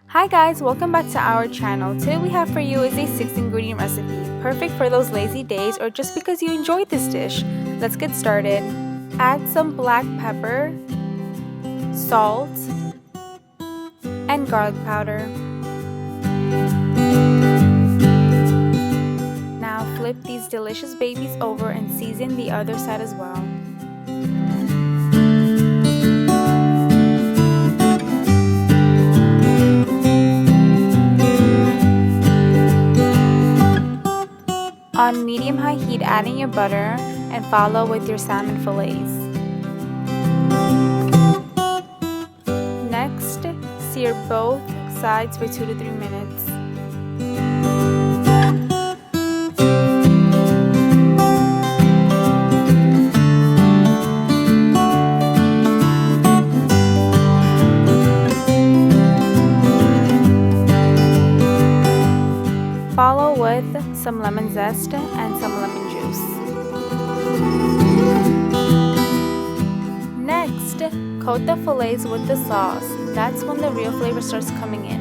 Hi guys, welcome back to our channel. Today we have for you is a 6-ingredient recipe, perfect for those lazy days or just because you enjoyed this dish. Let's get started. Add some black pepper, salt, and garlic powder. Now flip these delicious babies over and season the other side as well. On medium-high heat, adding your butter and follow with your salmon fillets. Next, sear both sides for 2 to 3 minutes. Follow with some lemon zest and some lemon juice. Next, coat the fillets with the sauce. That's when the real flavor starts coming in.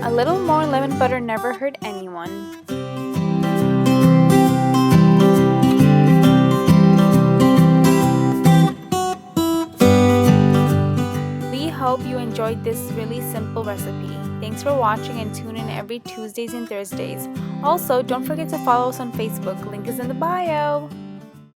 A little more lemon butter never hurt anyone. Hope you enjoyed this really simple recipe. Thanks for watching and tune in every Tuesdays and Thursdays. Also, don't forget to follow us on Facebook. Link is in the bio.